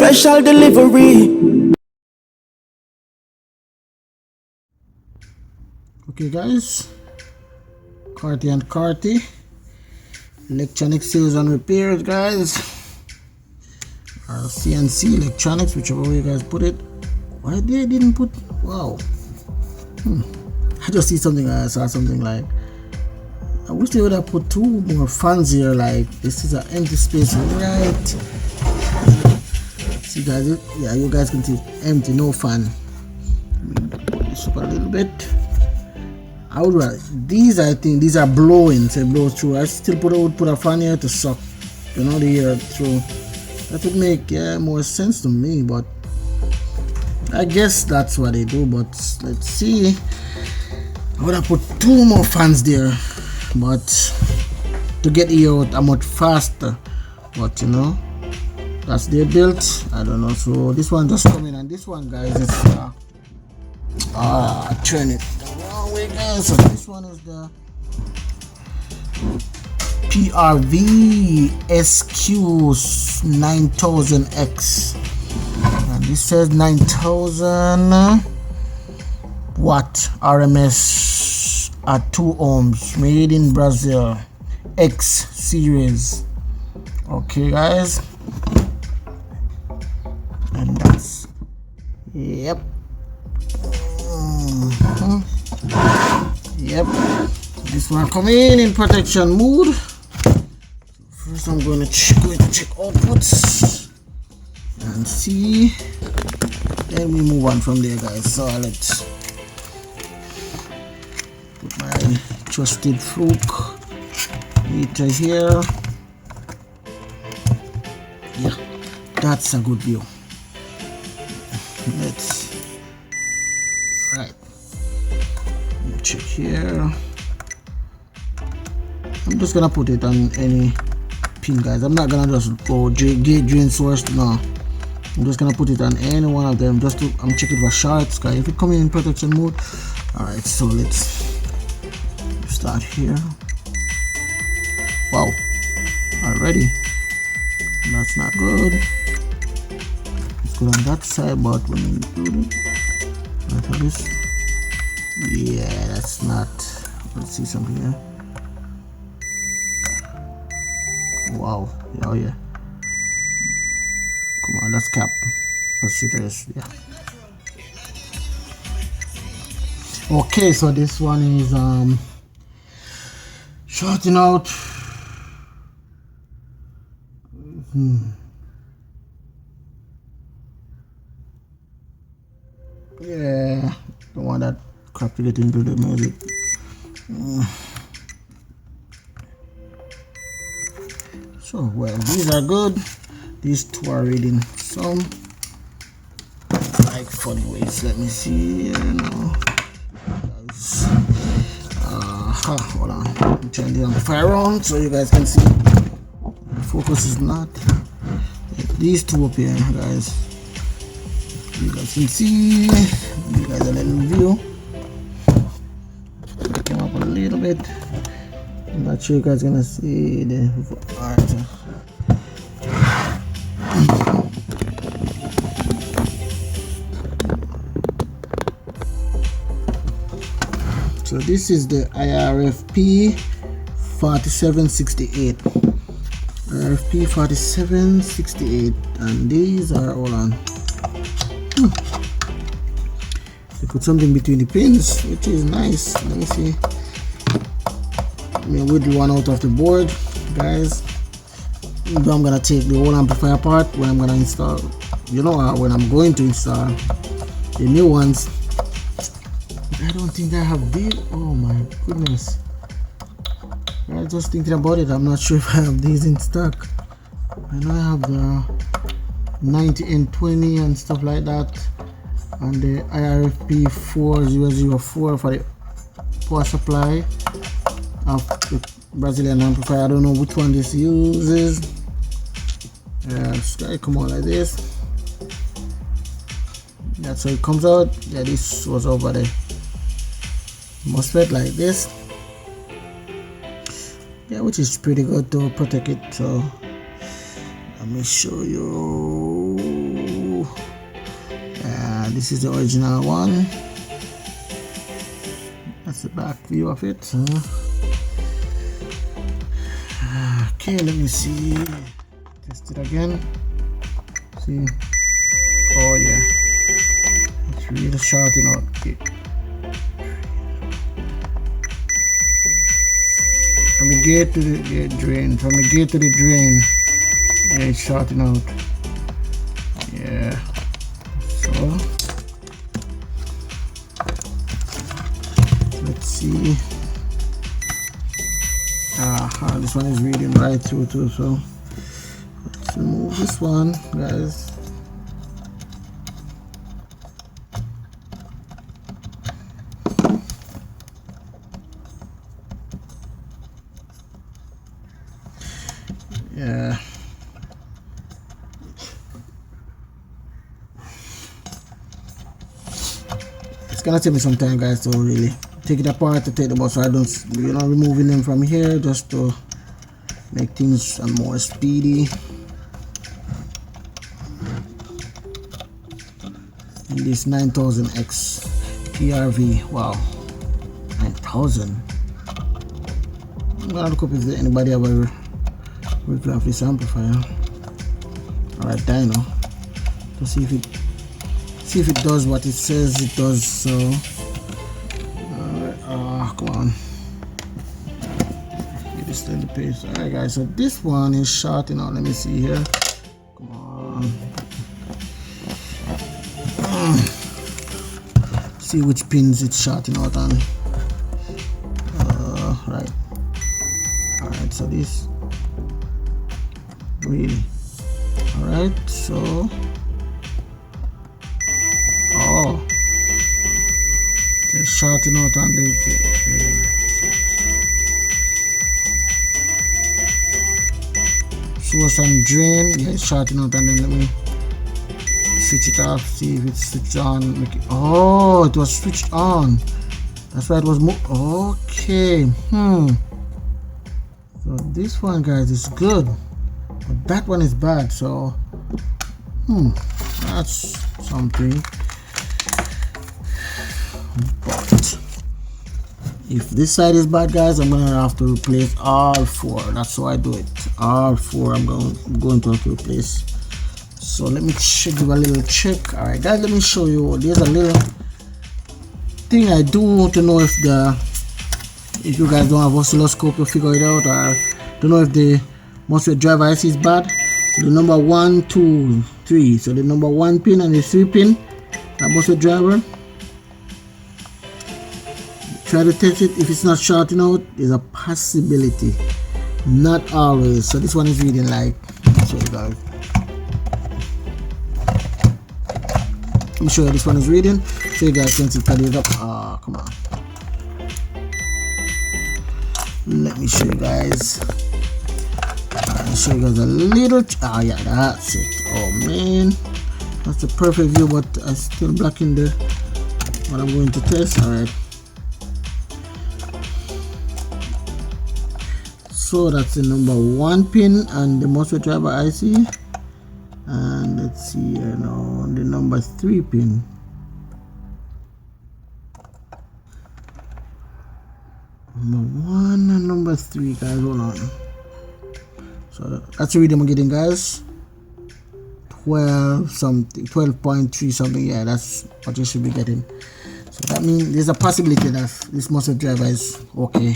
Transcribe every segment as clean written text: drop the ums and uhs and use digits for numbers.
special delivery. Okay guys, Carty&Carty electronic sales and repairs, guys, or CNC electronics, whichever way you guys put it. Why they didn't put, wow, I just see something, I saw something like, I wish they would have put 2 more fans here. Like, this is an empty space, right? See guys, yeah, you guys can see empty, no fan. Put this up a little bit. I would rather, these, I think these are blowing, so it blows through. I still would put a fan here to suck, you know, the air through. That would make, yeah, more sense to me, but I guess that's what they do. But let's see, I would have put 2 more fans there, but to get the air out a much faster. But you know, that's their built, I don't know. So this one just come in, and this one, guys, is turn it the wrong way, guys. So this one is the PRV SQ9000X, and this says 9000 watt RMS at 2 ohms, made in Brazil, X series. Okay guys, and that's, yep. Yep, this one coming in protection mode. First I'm going to check outputs and see, then we move on from there, guys. So let's put my trusted fluke meter here. Yeah, that's a good view. Let's, right, check here. I'm just gonna put it on any pin, guys. I'm not gonna just go gate drain source, no. I'm just gonna put it on any one of them, just to, I'm checking for shorts, guys. If it coming in protection mode. Alright, so let's start here. Wow, already that's not good. It's good on that side, but when you do it, like this, yeah, that's not, let's see something here. Wow, oh yeah, come on, that's cap capacitors, yeah. Okay, so this one is shorting out. Yeah, don't want that crap to get into the music. So, well, these are good. These 2 are reading some like funny ways. Let me see here now. Hold on. I'm turning the amplifier on so you guys can see. The focus is not. These 2 up here, guys. You guys can see. You guys a little view. Come up a little bit. I'm not sure you guys gonna see the. Alright. So this is the IRFP 4768. IRFP 4768, and these are all on. They put something between the pins, which is nice. Let me see. Let me whittle one out of the board, guys. Now I'm gonna take the whole amplifier apart when I'm gonna install, you know, when I'm going to install the new ones. I don't think I have these. Oh my goodness, I was just thinking about it. I'm not sure if I have these in stock. I know I have the 90 and 20 and stuff like that, and the IRFP 4004 for the power supply of the Brazilian amplifier. I don't know which one this uses. It's gotta come out like this. That's how it comes out. Yeah, this was over the MOSFET like this. Yeah, which is pretty good to protect it. So let me show you. Ooh. This is the original one. That's the back view of it. Okay, let me see. Test it again. See. Oh yeah. It's really shorting out. Okay. From the gate to the drain. From the gate to the drain. Yeah, it's shorting out. Yeah. So let's see. This one is reading right through too, so let's remove this one, guys. Yeah. It's gonna take me some time, guys, to really take it apart to take them out, so I don't, removing them from here just to make things more speedy. And this 9000X PRV, wow, 9000. I'm gonna look up if anybody ever worked off this amplifier. Alright, dyno, to see if it does what it says it does. So alright, come on, get this in the pace. Alright guys, so this one is shorting out. Let me see here, come on. See which pins it's shorting out on. Right. Alright, so this really. Alright, so it's shorting out on the source and drain. Yeah, it's shorting out, and then let me switch it off, see if it's switched on. Oh, it was switched on. That's why it was okay. So this one, guys, is good, but that one is bad. So that's something. But if this side is bad, guys, I'm gonna have to replace all four. That's how I do it. All four I'm going to have to replace. So let me give a little check. Alright guys, let me show you. There's a little thing I do to know if you guys don't have oscilloscope to figure it out, or to know if the MOSFET driver IC is bad. So the number 1, 2, 3. So the number 1 pin and the 3 pin, that MOSFET driver. Try to test it. If it's not shorting out, there's a possibility. Not always. So this one is reading like, so guys, let me show you this one is reading, so you guys can see it up. Come on. Let me show you guys. I'll show you guys a little. Yeah, that's it. Oh man, that's the perfect view, but I still blocking the what I'm going to test. Alright. So that's the number 1 pin and the MOSFET driver IC, and let's see here now the number 3 pin. Number 1 and number 3, guys. Hold on. So that's the reading I'm getting, guys. 12 something, 12.3 something. Yeah, that's what you should be getting. So that means there's a possibility that this MOSFET driver is okay.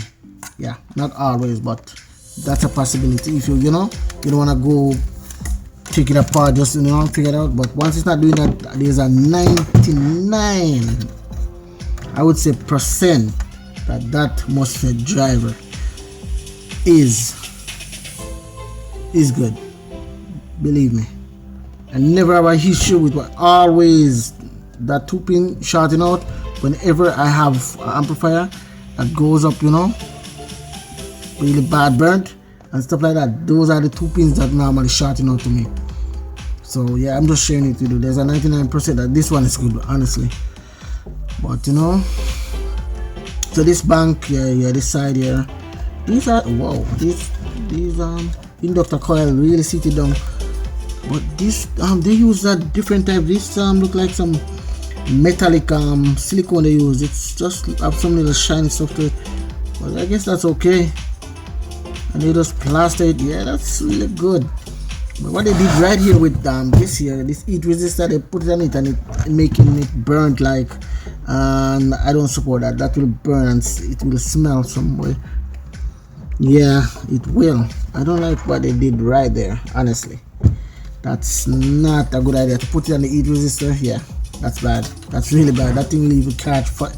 Yeah, not always, but that's a possibility. If you don't want to go take it apart, just figure it out. But once it's not doing that, there's a 99, I would say, percent that MOSFET driver is good. Believe me. I never have an issue with what, always that 2 pin shorting out. Whenever I have an amplifier that goes up, really bad burnt and stuff like that, those are the 2 pins that normally shorting out to me. So yeah, I'm just sharing it with you. There's a 99% that this one is good, honestly. But so this bank, yeah, this side here, these are, wow, these inductor coil really seated down But this they use that different type. This look like some metallic silicone they use. It's just have some little shiny stuff to it, but I guess that's okay. And they just plaster it. Yeah, that's really good. But what they did right here with this heat resistor, they put it on it and it making it burnt like, and I don't support that. That will burn and it will smell some way. Yeah, it will. I don't like what they did right there, honestly. That's not a good idea to put it on the heat resistor. Yeah, that's bad. That's really bad. That thing will even catch fire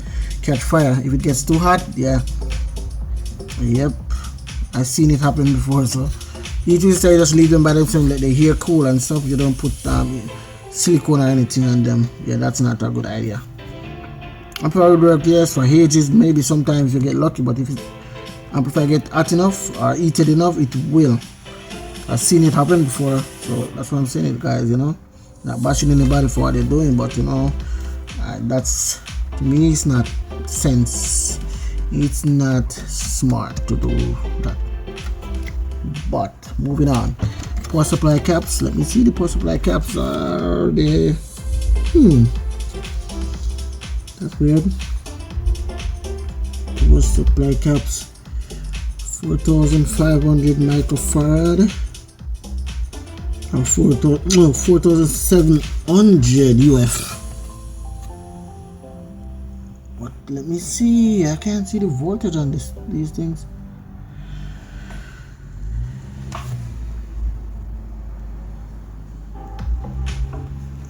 if it gets too hot. Yeah, yep, I've seen it happen before. So heat resistor, you just leave them by themselves, let the hair cool and stuff. You don't put silicone or anything on them. Yeah, that's not a good idea. Amplifier would work, yes, for ages. Maybe sometimes you get lucky, but if it amplifier get hot enough or heated enough, it will. I've seen it happen before, so that's what I'm saying, guys. You know, not bashing anybody for what they're doing, but you know, that's, to me, it's not sense. It's not smart to do that. But moving on, power supply caps. Let me see, the power supply caps are there. That's weird. Power supply caps, 4,500 microfarad and 4,700 UF. But let me see, I can't see the voltage on these things.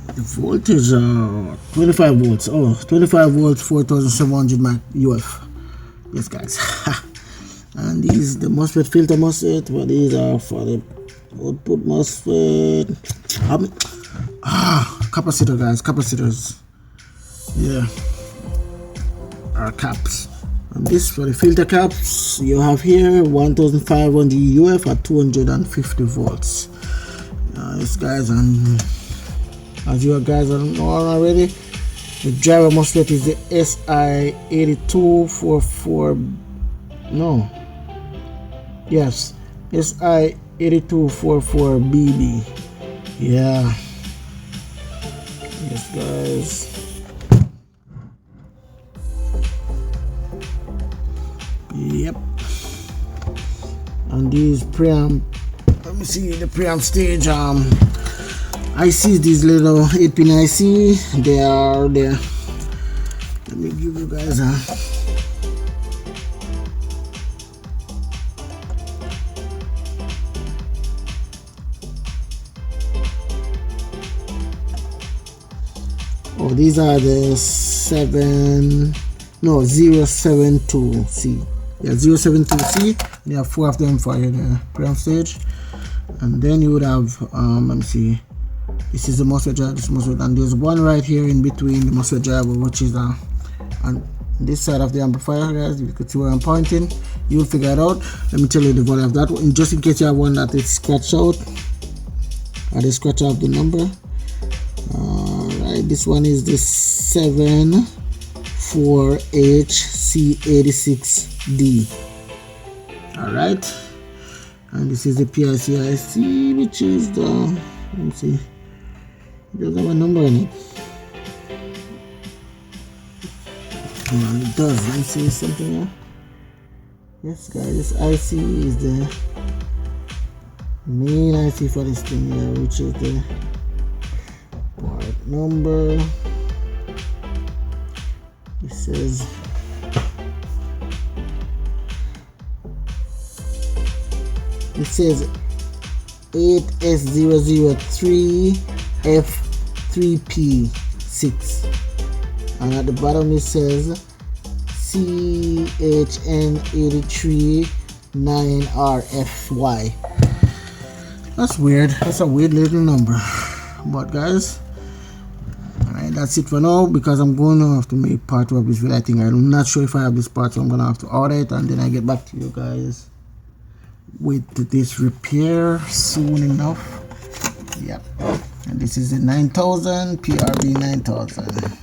The voltage 25 volts. Oh, 25 volts, 4,700 UF. Yes, guys. And these the MOSFET filter MOSFET, but these are for the output MOSFET. Capacitor, guys, capacitors. Yeah, are caps. And this for the filter caps. You have here 1,500 UF at 250 volts. Yes, guys, and as you guys know already, the driver MOSFET is the SI8244. No. Yes, SI8244BB. Yeah. Yes, guys. Yep. And these preamp. Let me see the preamp stage. ICs, these little 8-pin IC, they are there. Let me give you guys a. Oh, these are the 072C. Yeah, 072C. There are 4 of them for the preamp stage, and then you would have let me see. This is the MOSFET driver, this MOSFET, and there's one right here in between the MOSFET driver, which is on this side of the amplifier, guys. You could see where I'm pointing. You'll figure it out. Let me tell you the value of that one, just in case you have one that is scratched out, or they scratch out the number. Alright, this one is the 74HC86D. Alright, and this is the PIC, which is the, let me see, it doesn't have a number on it. Well, it does. Let me see something here. Yes, guys, this IC is the main IC for this thing here, which is the part number. It says8S003F3P6, and at the bottom it says CHN839RFY. That's weird. That's a weird little number. But guys, alright, that's it for now, because I'm going to have to make part 2 of this video. I think I'm not sure if I have this part, so I'm gonna have to order it, and then I get back to you guys with this repair soon enough. Yep. And this is the 9000 PRV 9000.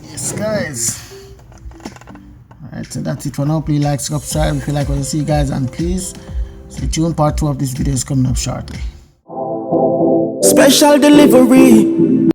Yes, guys. Alright, so that's that's it for now. Please like, subscribe if you like what you see, guys, and please stay tuned. Part 2 of this video is coming up shortly. Special delivery.